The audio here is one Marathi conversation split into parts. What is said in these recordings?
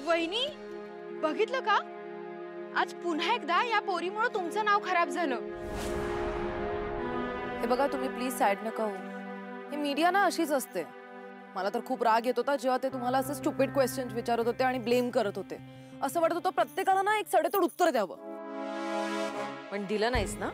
वहिनी बघितलं का, आज पुन्हा एकदा या पोरीमुळे तुमचं नाव खराब झालं। हे बघा तुम्ही प्लीज सॅड नका हो, हे मीडिया ना अशीच असते। मला तर खूप राग येत होता जेव्हा ते तुम्हाला असे स्टुपिड क्वेश्चन्स विचारत होते आणि ब्लेम करत होते। असं वाटत होतं प्रत्येकाला ना एक सडेतोड उत्तर द्यावं, पण दिलं नाहीस ना।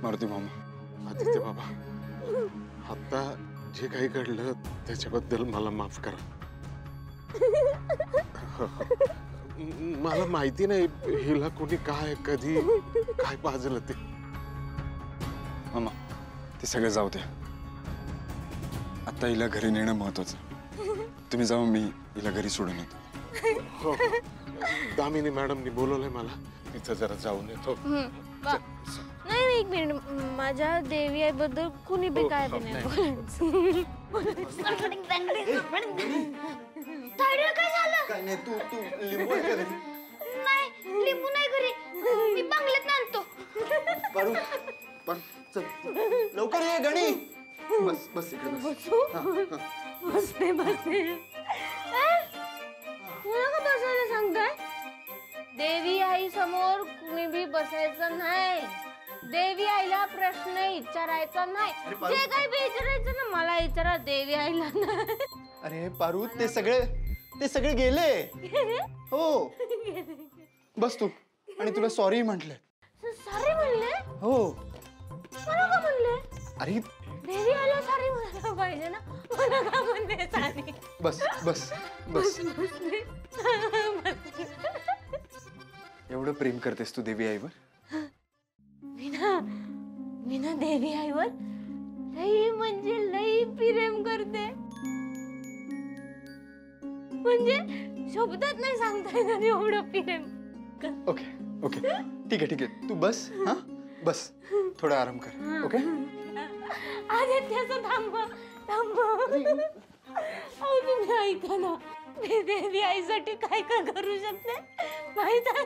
मारुती मामा, आदित्य बाबा, आता जे काही घडलं त्याच्याबद्दल मला माफ करा। मला माहिती नाही हिला कोणी काय कधी काय पाजलं ते। मामा ते सगळं जाऊ द्या, आता हिला घरी नेणं महत्वाचं। तुम्ही जाऊ, मी हिला घरी सोडून येतो। हो, दामिनी मॅडमनी बोलवलंय मला, तिथं जरा जाऊन येतो। नाही एक मिनिट, माझ्या देवी आई बद्दल कुणी बी काय बी नाही काय झालं? काय नाही, तू लिंबू आहे का घरी? नाही, लिंबू नाही घरी, मी बंगल्यात आणतो। पारू चल लवकर ये गणी। बस बस इकडे बसते बसते। मला का बसायला सांगताय? देवी आई समोर कुणी बी बसायचं नाही। देवी आईला प्रश्न विचारायचा नाही, जे काही बी विचारायचं ना मला विचारा, देवी आईला नाही। अरे पारू ते सगळे गेले। हो बस तू, आणि तुला सॉरी म्हटलं। सॉरी म्हणले? हो। मला का म्हणले? अरे देवी आईला सॉरी म्हणायला पाहिजे ना, मला का म्हणले सॉरी? बस बस बस। एवढं प्रेम करतेस तू देवी आईवर? मी ना देवी आईवर लई म्हणजे लई प्रेम करते, म्हणजे शब्दात नाही सांगता येणार एवढं प्रेम। ओके ओके ठीक आहे तू बस। हा बस, थोडा आराम कर। ओके आदित्याचं थांबा थांबा। अहो तुम्ही ऐका ना, देवी आईसाठी काय काय करू शकते माहित आहे?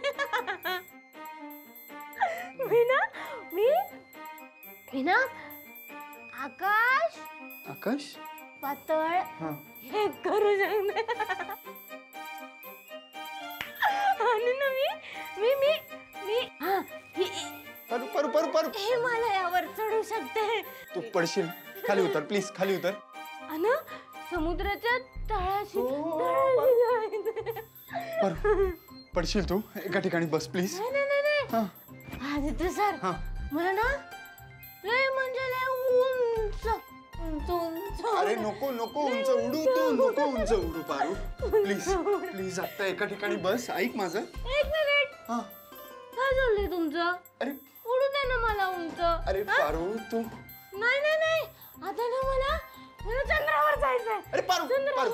मी ना आकाश आकाश पातळ हे करू शकते। आणि ना मी पारू पारू पारू पारू हे मला यावर चढू शकते। तू पडशील, खाली उतर प्लीज, खाली उतर। आणि समुद्राच्या तळाशी पारू पडशील तू, एका ठिकाणी बस प्लीज। नाही आदित्य सर, मला ना लय म्हणजे लय उंच उंच उंच। अरे नको नको उंच उडू, तू नको उंच उडू पारू, प्लीज प्लीज आता एका ठिकाणी बस, ऐक माझं। एक मिनिट, काय झालंय तुमचं? अरे उडू दे ना मला उंच। अरे पारू तू नाही नाही नाही, आता ना मला चंद्रावर जायचंय। अरे पारू चंद्रावर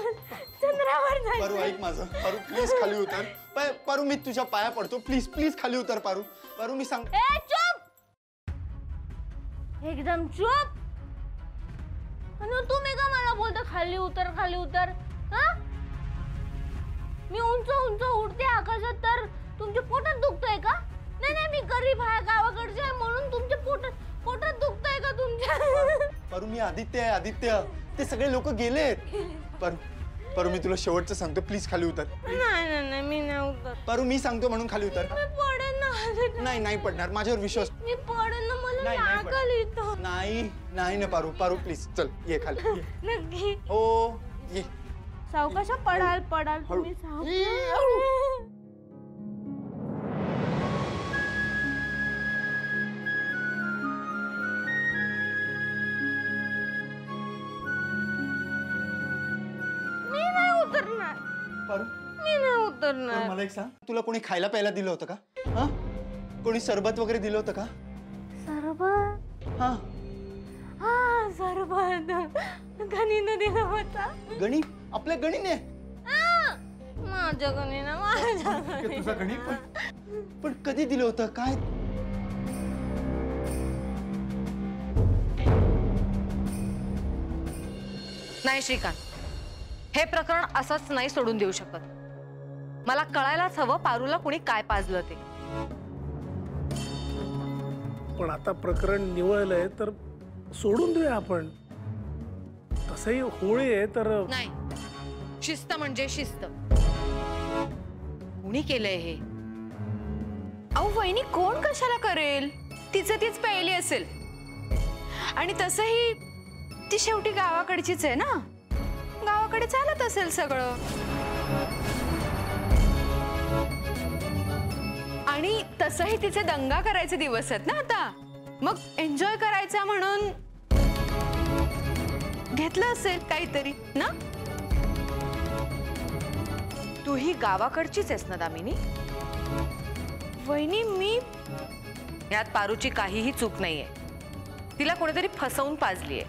जायचंय। पारू ऐक माझं, पारू प्लीज खाली उतर। पारू मी तुझ्या पाया पडतो, प्लीज प्लीज खाली उतर पारू। पारू मी सांग। ए चुप, एकदम चुप। आणि तुम्ही का मला बोलता खाली उतर खाली उतर? मी उंच उंच उडते आकाशात, तर तुमच्या पोटात दुखतंय का? नाही नाही, मी गरीब आहे, गावाकडचे आहे, म्हणून तुमच्या पोटात दुखतंय का तुमच्या? पारू मी आदित्य आहे, आदित्य। ते सगळे लोक गेलेत। पारू मी तुला शेवटचं सांगतो, प्लीज खाली उतर। नाही नाही मी नाही उतर। पारू मी सांगतो म्हणून खाली उतर। मी पडेन ना। नाही नाही पडणार, माझ्यावर विश्वास। मी पडेन ना, मला लागल इथं। नाही नाही ना पारू, पारू प्लीज चल ये खाली। नक्की हो ये। सावकाश पडाल तुम्ही पारू मी नाही उतरणार। मला एक सांग, तुला कोणी खायला प्यायला दिलं होतं का? कोणी सरबत वगैरे दिलं होतं का? सरबत? हा सरबत गणीनं दिलं होतं। गणी? आपल्या गणीने? माझ्या गणीनं, माझ्या तुझा गणी? पण कधी दिलं होतं काय? नाही श्रीकांत, हे प्रकरण असंच नाही सोडून देऊ शकत. मला कळायलाच हवं पारूला कुणी काय पाजलं ते. पण आता प्रकरण निवळलंय तर सोडून देऊया आपण. तसंही होळी आहे तर. नाही, शिस्त म्हणजे शिस्त. कुणी केलंय हे? अहो वहिनी, कोण कशाला करेल? तिचं तीच पहिली असेल. आणि तसंही ती शेवटी गावाकडचीच आहे ना, गावाकडे चालत असेल सगळं. आणि तसंही तिचे दंगा करायचे दिवस आहेत ना आता, मग एन्जॉय करायचा म्हणून घेतलं असेल काहीतरी ना. तू ही गावाकडचीच आहेस ना दामिनी? वहिनी, मी यात पारूची काहीही चूक नाहीये. तिला कोणीतरी फसवून पाजलीये.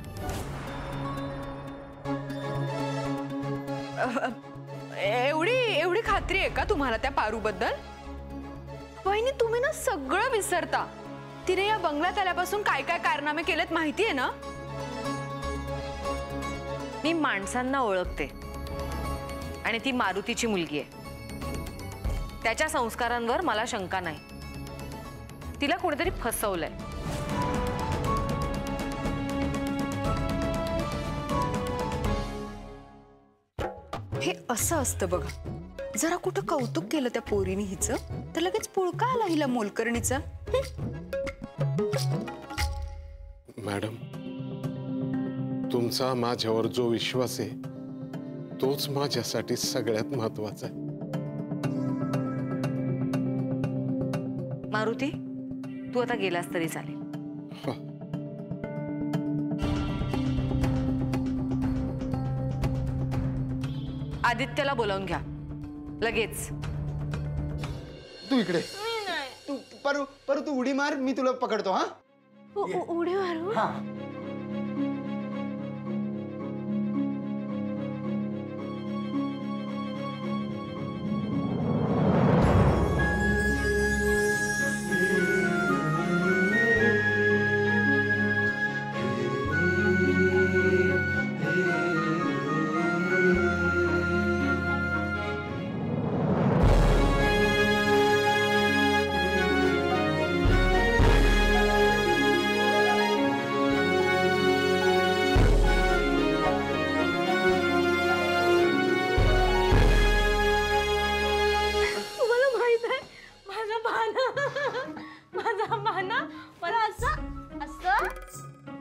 एवढी खात्री आहे का तुम्हाला त्या पारू बद्दल? वहिनी, तुम्ही ना सगळं विसरता. तिने या बंगल्यात आल्यापासून काय काय कारनामे केलेत माहितीये ना. मी माणसांना ओळखते आणि ती मारुतीची मुलगी आहे. त्याच्या संस्कारांवर मला शंका नाही. तिला कोणीतरी फसवलंय. हे असं असतं बघा. जरा कुठं कौतुक केलं त्या पोरीने हिचं तर लगेच पुळका आला हिला मोलकरणीचा. मॅडम, तुमचा माझ्यावर जो विश्वास आहे तोच माझ्यासाठी सगळ्यात महत्वाचा आहे. मारुती, तू आता गेलास तरी चालेल. आदित्यला बोलावून घ्या लगेच. तू इकडे. तू परू तू उडी मार, मी तुला पकडतो. हा, उडी मारू. हा.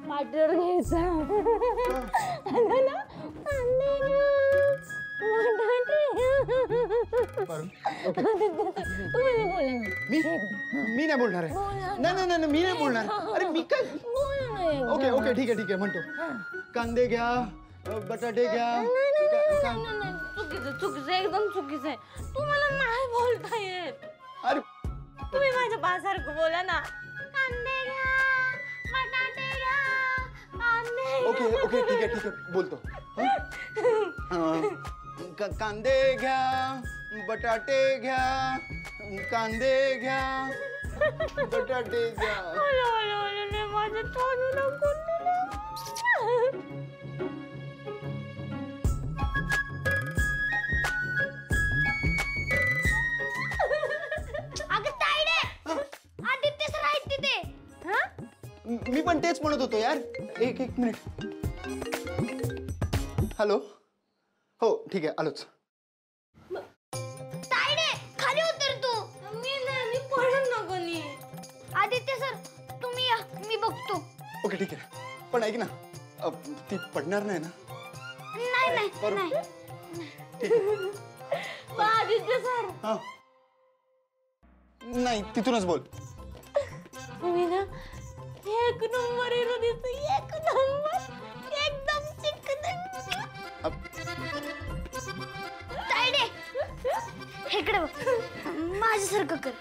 पाठीवर घ्यायचा. मी नाही बोलणार आहे. नाही मी नाही बोलणार. अरे मी काय. ओके ओके ठीक आहे म्हणतो. कांदे घ्या, बटाटे घ्या. चुकीचं एकदम चुकीचं आहे. तुम्हाला नाही बोलता येत. अरे तुम्ही माझ्या बासारखं बोला ना. कांदे घ्या, बटाटे घ्या, कांदे. ओके ठीक आहे बोलतो. कांदे घ्या, बटाटे घ्या, कांदे घ्या, बटाटे घ्या. माझं तोंड नको. मी पण तेच म्हणत होतो यार. एक मिनिट. हॅलो. हो ठीक आहे, आलोच. तायडे, खाली उतर तू. मी पडून नको नी. आदित्य सर, तुम्ही या, मी बघतो. ओके ठीक आहे. पण ऐक ना, ती पडणार नाही ना? नाही. ठीक आहे. आदित्य सर. हा, नाही तिथूनच बोल. तुम्ही ना एक नंबर हिरो दिसतो. एक नंबर, एकदम चिकन. तायडे, इकडे बघ. माझ्यासारखं कर.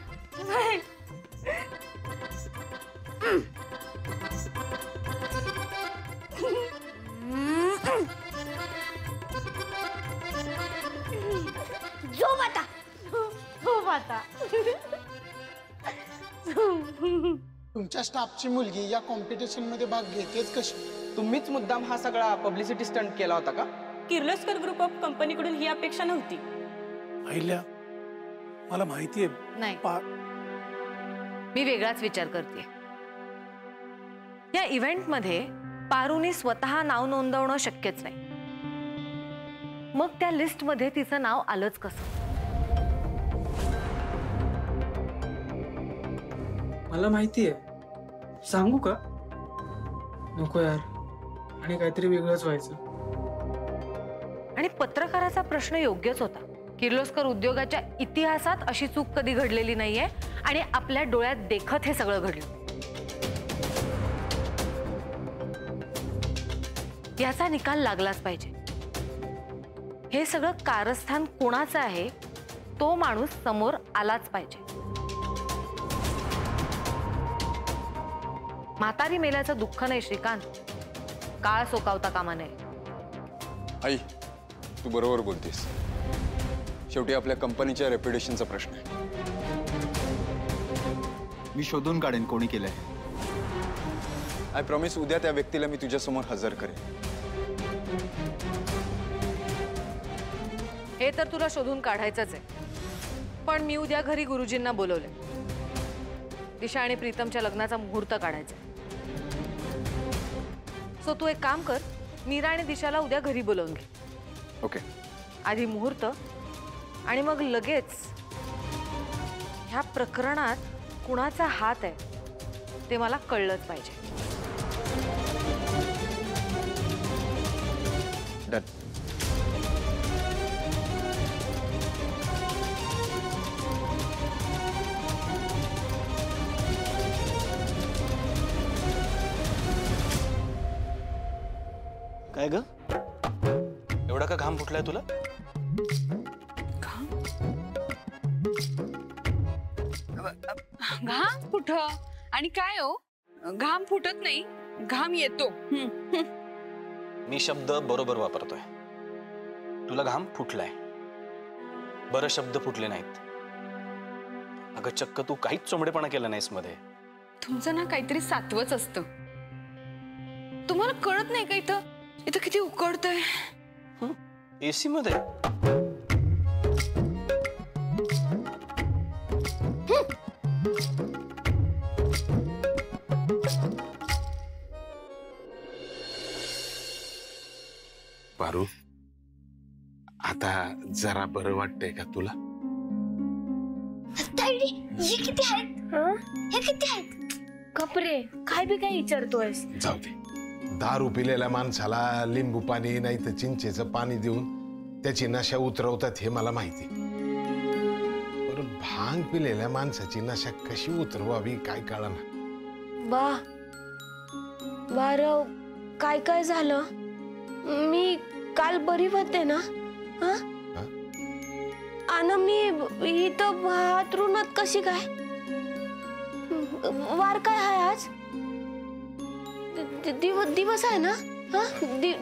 झोप आता. तुमच्या स्टाफची मुलगी या कॉम्पिटिशन मध्ये भाग घेतेच कशी? तुम्हीच मुद्दाम हा सगळा पब्लिसिटी स्टंट केला होता का? किर्लोस्कर ग्रुप ऑफ कंपनीकडून ही अपेक्षा नव्हती. अहिल्या, मला माहितीये नाही, मी वेगळाच विचार करते. या इव्हेंटमध्ये पारुने स्वतः नाव नोंदवणं शक्यच नाही. मग त्या लिस्टमध्ये तिचं नाव आलंच कसं? मला माहितीये. सांगू का? नको यार, आणि काहीतरी वेगळंच व्हायचं. आणि पत्रकाराचा प्रश्न योग्यच होता. किर्लोस्कर उद्योगाच्या इतिहासात अशी चूक कधी घडलेली नाहीये आणि आपल्या डोळ्यात देखत हे सगळं घडलं. याचा निकाल लागलाच पाहिजे. हे सगळं कारस्थान कोणाचं आहे तो माणूस समोर आलाच पाहिजे. म्हातारी मेल्याचं दुःख नाही श्रीकांत, काळ सोकावता कामा नये. आई, तू बरोबर बोलतेस. शेवटी आपल्या कंपनीच्या रेप्युटेशनचा प्रश्न आहे. मी शोधून काढेन कोणी केलंय. आय प्रॉमिस, उद्या त्या व्यक्तीला मी तुझ्यासमोर हजर करेन. हे तर तुला शोधून काढायचंच आहे. पण मी उद्या घरी गुरुजींना बोलवले. दिशा आणि प्रीतमच्या लग्नाचा मुहूर्त काढायचा. सो तू एक काम कर, मीरा आणि दिशाला उद्या घरी बोलवून घे. ओके. आधी मुहूर्त आणि मग लगेच ह्या प्रकरणात कुणाचा हात आहे ते मला कळलंच पाहिजे. डन. काय ग, एवढा का घाम फुटलाय तुला? घाम कुठं आणि काय हो, घाम फुटत नाही, घाम येतो. मी शब्द बरोबर वापरतोय. तुला घाम फुटलाय, बरं शब्द फुटले नाहीत. अगं चक्क तू काहीच चोमडेपणा केला नाहीस मध्ये. तुमचं ना काहीतरी सातवच असतं. तुम्हाला कळत नाही का इथं इथं किती उकडतंय. एसी मध्ये पारू, आता जरा बरं वाटतंय का तुला? हे किती आहेत? हे किती आहेत? कपरे काय बी काय विचारतोयस? जाऊ दे. दारू पिलेल्या माणसाला लिंबू पाणी नाही तर चिंचेचं पाणी देऊन त्याची नशा उतरवतात हे मला माहिती. पण भांग पिलेल्या माणसाची नशा कशी उतरवावी काय कळना. बारव काय काय झालं? मी काल बरी होते ना. आणि मी इथं बाथरूमात कशी काय? वार काय आहे आज? दिवस आहे ना?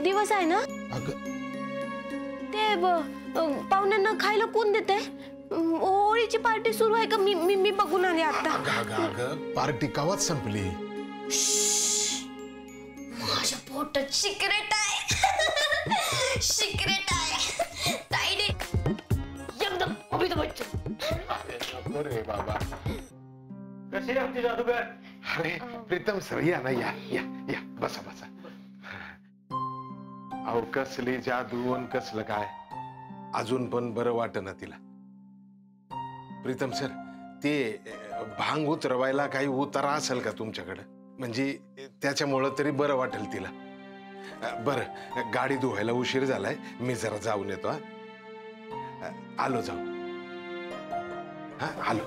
दिवस आहे ना? ते पाहुण्यांना खायला कोण देते? होळीची पार्टी सुरू आहे का? मी बघून आले आता. पार्टी कवाच संपली. माझ्या पोटात सिक्रेट आहे. सिक्रेट आहे. ताईडे एकदम अभित बच्चन. अरे बाबा, कशी आमची जादूगर? अरे प्रीतम सर, या ना, या या या, बसा बसा. अहो कसली जादू आणि कसलं काय, अजून पण बरं वाटना तिला. प्रीतम सर, ते भांग उतरवायला काही उतारा असेल का तुमच्याकडे? म्हणजे त्याच्यामुळं तरी बरं वाटेल तिला. बरं, गाडी धुवायला उशीर झालाय, मी जरा जाऊन येतो. आलो जाऊ. हा आलो.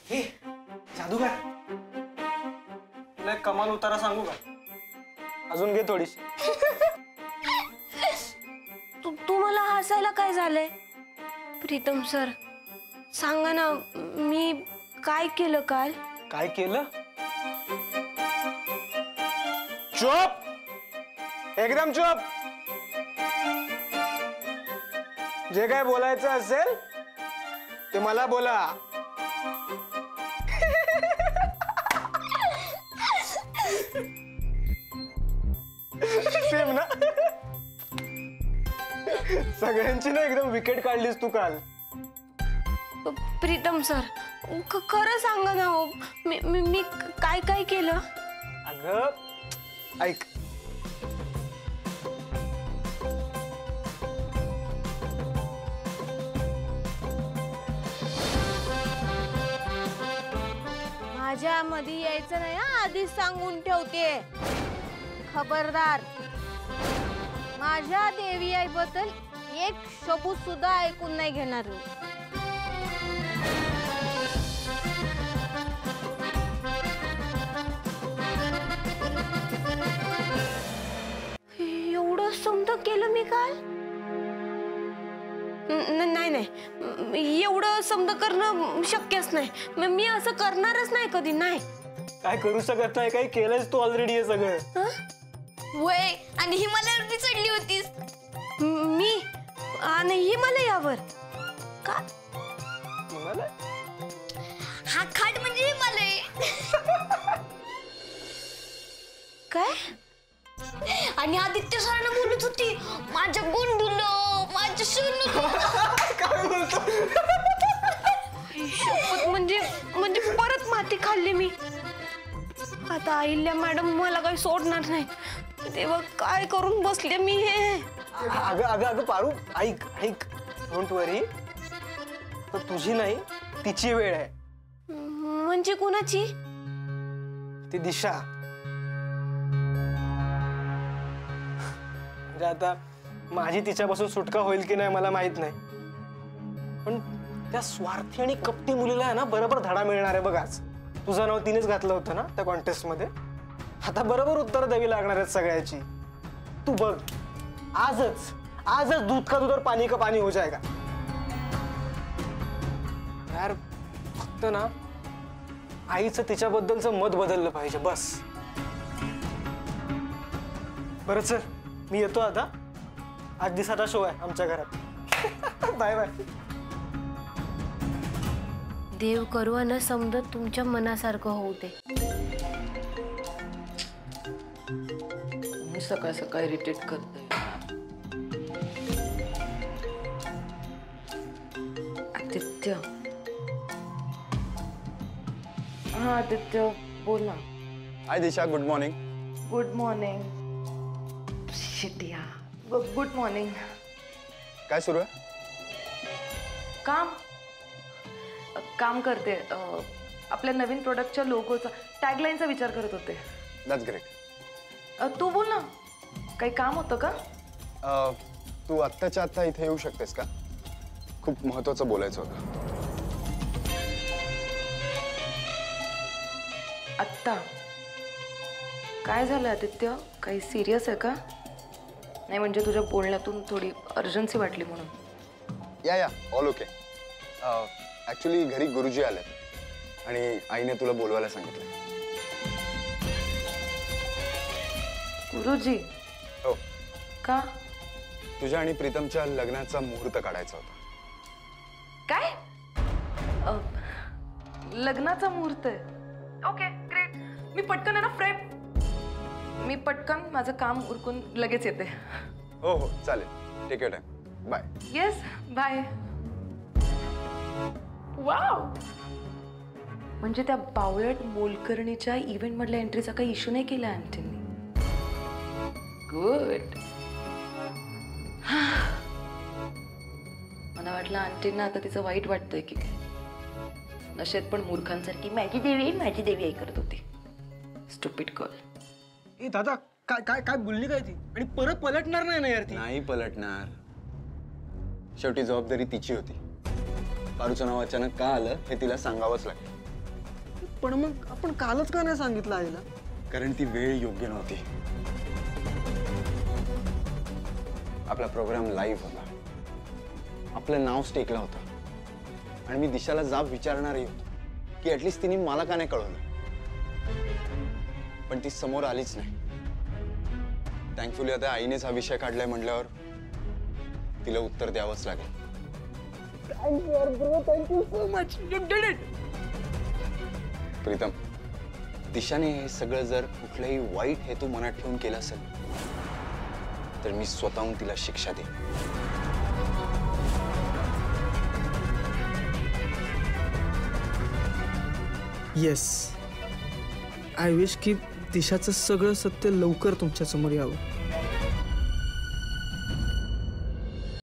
हे जादूगर, तुला कमाल उतारा सांगू का? अजून घे थोडीशी. तुम्हाला हसायला काय झालंय? प्रीतम सर सांगा ना, मी काय केलं काल? काय केलं? चुप, एकदम चुप. जे काय बोलायचं असेल ते मला बोला. सगळ्यांची ना एकदम विकेट काढलीस तू काल. प्रीतम सर, खरं सांगा ना हो, मी काय काय केलं? अगं ऐक, माझ्या मध्ये यायचं नाही हा, आधीच सांगून ठेवते. खबरदार, माझ्या देवी आईबद्दल एक शब्द सुद्धा ऐकून नाही घेणार. एवढं समजा केलं मी काल? नाही नाही, एवढं समजा करणं शक्यच नाही. मी असं करणारच नाही कधी. नाही, काय करू शकत नाही, काही केलंच तू ऑलरेडी हे सगळं. वय, आणि हिमालयावरती चढली होतीस मी, आणि हिमालयावर का? हिमालय? हा खाट म्हणजे हिमालय. काय? आणि आदित्य सरांना बोलत होती माझ्या गुंडुलं, माझ्या सोनू. काय बोलतो? म्हणजे परत माती खाल्ली मी. आता अहिल्या मॅडम मला काही सोडणार नाही. तेव्हा काय करून बसले मी हे. अगं अगं अगं पारू, ऐक ऐक, डोंट वरी. तर तुझी नाही, तिची वेळ आहे. म्हणजे कोणाची? ती दिशा. म्हणजे आता माझी तिच्यापासून सुटका होईल की नाही मला माहित नाही, पण त्या स्वार्थी आणि कपटी मुलीला आहे ना बरोबर धडा मिळणार आहे बघ. आज तुझं नाव तिनेच घातलं होतं ना त्या कॉन्टेस्ट मध्ये. आता बरोबर उत्तर द्यावी लागणार आहेत सगळ्याची. तू बघ, आजच दूध का दूध और पानी का पानी हो जाएगा. यार फक्त ना आईचं तिच्याबद्दलचं मत बदललं पाहिजे बस. बरं चल, मी येतो आता. 8 दिवसाचा शो आहे आमच्या घरात. Bye bye. देव करू न समजत तुमच्या मनासारखं होऊ दे. मी सकाळ सकाळ इरिटेट करते. आदित्य, हा आदित्य बोल ना. Hi Disha, good morning. Good morning. शिटिया, गुड मॉर्निंग. काय सुरू आहे? काम करते. आपल्या नवीन प्रोडक्टच्या लोगोचा, टॅगलाईनचा विचार करत होते. That's great. तू बोल ना, काही काम होतं का? तू आत्ताच्या आत्ता इथे येऊ शकतेस का? खूप महत्वाचं बोलायचं होतं. आत्ता? काय झालं आदित्य? काही सिरियस आहे का? नाही म्हणजे तुझ्या बोलण्यातून थोडी अर्जन्सी वाटली म्हणून. या ऑल ओके. ऍक्च्युली घरी गुरुजी आले आणि आईने तुला बोलवायला सांगितलं. गुरुजी? हो. का? तुझ्या आणि प्रीतमच्या लग्नाचा मुहूर्त काढायचा होता. काय? लग्नाचा मुहूर्त आहे? Okay great. मी पटकन आहे ना फ्रेम. मी पटकन माझं काम उरकून लगेच येते. हो हो चालेल. Take your time. Bye. Yes bye. Wow, म्हणजे त्या बावळट मोलकर्णीच्या इव्हेंट मधल्या एंट्रीचा काही इश्यू नाही केला आंटींनी. गुड. मला वाटलं आंटींना आता तिचं वाईट वाटतंय की काय. नशेत पण मूर्खांसारखी माझी देवी आई करत होती. Stupid girl. ए दादा, काय काय काय बोलली काय ती? आणि परत पलटणार नाही ना यार ती? नाही पलटणार. शेवटी जबाबदारी तिची होती. पारूचं नाव अचानक का आलं हे तिला सांगावंच लागलं. पण मग आपण कालच का नाही सांगितलं आईला? कारण ती वेळ योग्य नव्हती. आपला प्रोग्राम लाईव्ह होता. आपलं नाव स्टेकला होतं आणि मी दिशाला जाब विचारणारही होतो की ऍटलीस्ट तिने मला का नाही कळवलं. पण ती समोर आलीच नाही. थँकफुली आता आईनेच हा विषय काढलाय म्हटल्यावर तिला उत्तर द्यावंच लागेल. प्रीतम, दिशाने हे सगळं जर कुठलाही वाईट हेतू मनात ठेवून केलं असेल तर मी स्वतःहून तिला शिक्षा देईन. येस, आय विश की दिशाचं सगळं सत्य लवकर तुमच्या समोर यावं.